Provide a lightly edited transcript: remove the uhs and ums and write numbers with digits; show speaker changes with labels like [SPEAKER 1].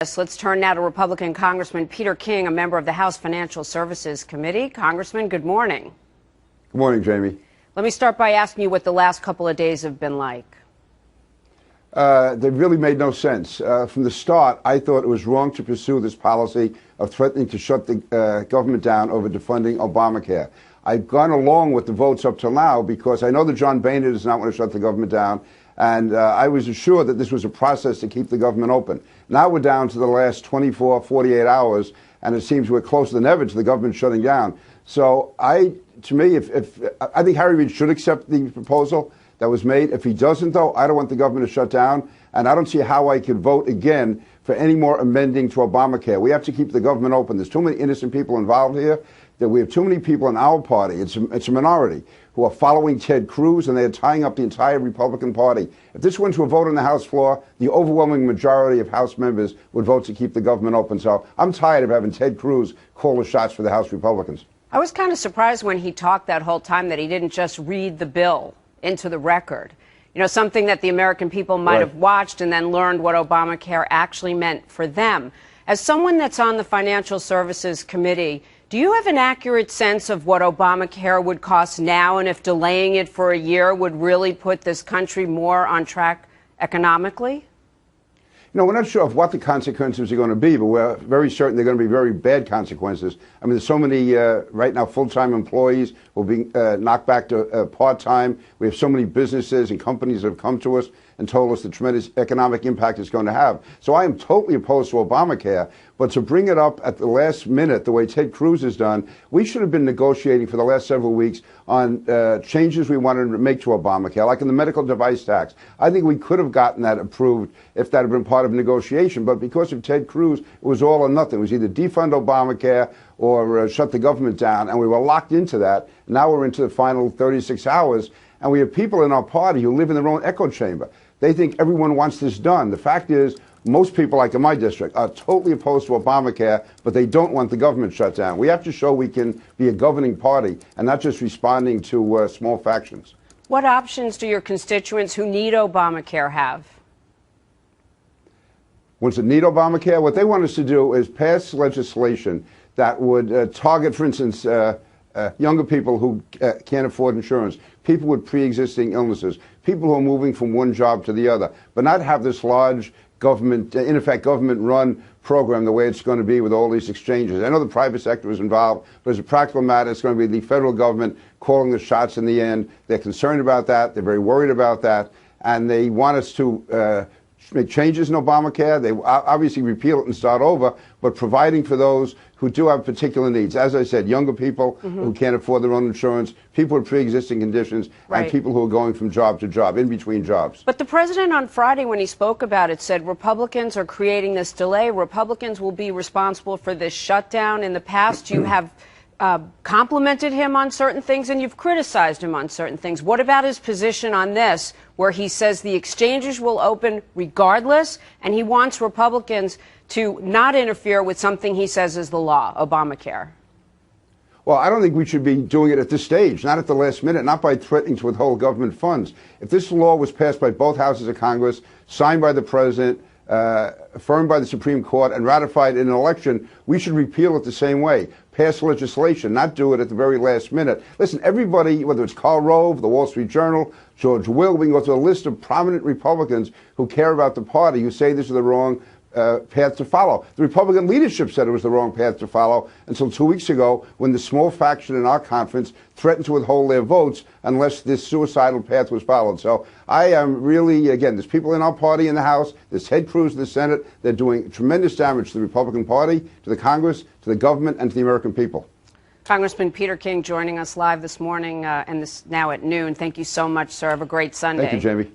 [SPEAKER 1] Let's turn now to Republican Congressman Peter King, a member of the House Financial Services Committee. Congressman, good morning.
[SPEAKER 2] Good morning, Jamie.
[SPEAKER 1] Let me start by asking you what the last couple of days have been like.
[SPEAKER 2] They really made no sense. From the start, I thought it was wrong to pursue this policy of threatening to shut the government down over defunding Obamacare. I've gone along with the votes up till now because I know that John Boehner does not want to shut the government down, and I was assured that this was a process to keep the government open. Now we're down to the last 24, 48 hours, and it seems we're closer than ever to the government shutting down. So I think Harry Reid should accept the proposal that was made. If he doesn't, though, I don't want the government to shut down, and I don't see how I could vote again for any more amending to Obamacare. We have to keep the government open. There's too many innocent people involved here, that we have too many people in our party, it's a minority, who are following Ted Cruz, and they're tying up the entire Republican Party. If this went to a vote on the House floor, the overwhelming majority of House members would vote to keep the government open. So I'm tired of having Ted Cruz call the shots for the House Republicans.
[SPEAKER 1] I was kind of surprised when he talked that whole time that he didn't just read the bill into the record. You know, something that the American people might have watched and then learned what Obamacare actually meant for them. As someone that's on the Financial Services Committee, do you have an accurate sense of what Obamacare would cost now, and if delaying it for a year would really put this country more on track economically?
[SPEAKER 2] You know, we're not sure of what the consequences are going to be, but we're very certain they're going to be very bad consequences. I mean, there's so many, right now, full-time employees will be knocked back to part-time. We have so many businesses and companies that have come to us and told us the tremendous economic impact it's going to have. So I am totally opposed to Obamacare, but to bring it up at the last minute, the way Ted Cruz has done, we should have been negotiating for the last several weeks on changes we wanted to make to Obamacare, like in the medical device tax. I think we could have gotten that approved if that had been part of negotiation, but because of Ted Cruz, it was all or nothing. It was either defund Obamacare or shut the government down, and we were locked into that. Now we're into the final 36 hours, and we have people in our party who live in their own echo chamber. They think everyone wants this done. The fact is, most people, like in my district, are totally opposed to Obamacare, but they don't want the government shut down. We have to show we can be a governing party and not just responding to small factions.
[SPEAKER 1] What options do your constituents who need Obamacare have?
[SPEAKER 2] Ones that need Obamacare, what they want us to do is pass legislation that would target, for instance, younger people who can't afford insurance, people with pre-existing illnesses, people who are moving from one job to the other, but not have this large government, in effect, government-run program the way it's going to be with all these exchanges. I know the private sector is involved, but as a practical matter, it's going to be the federal government calling the shots in the end. They're concerned about that. They're very worried about that, and they want us to make changes in Obamacare. They obviously repeal it and start over, but providing for those who do have particular needs. As I said, younger people who can't afford their own insurance, people with pre-existing conditions, and people who are going from job to job, in between jobs.
[SPEAKER 1] But the president on Friday, when he spoke about it, said Republicans are creating this delay. Republicans will be responsible for this shutdown. In the past, you have complimented him on certain things and you've criticized him on certain things. What about his position on this, where he says the exchanges will open regardless, and he wants Republicans to not interfere with something he says is the law, Obamacare?
[SPEAKER 2] Well, I don't think we should be doing it at this stage, not at the last minute, not by threatening to withhold government funds. If this law was passed by both houses of Congress, signed by the president, affirmed by the Supreme Court, and ratified in an election, we should repeal it the same way. Pass legislation, not do it at the very last minute. Listen, everybody, whether it's Karl Rove, the Wall Street Journal, George Will, we can go through a list of prominent Republicans who care about the party, who say this is the wrong path to follow. The Republican leadership said it was the wrong path to follow until 2 weeks ago, when the small faction in our conference threatened to withhold their votes unless this suicidal path was followed. So I am really, again, there's people in our party in the House, there's Ted Cruz in the Senate. They're doing tremendous damage to the Republican Party, to the Congress, to the government, and to the American people.
[SPEAKER 1] Congressman Peter King joining us live this morning and this now at noon. Thank you so much, sir. Have a great Sunday.
[SPEAKER 2] Thank you, Jamie.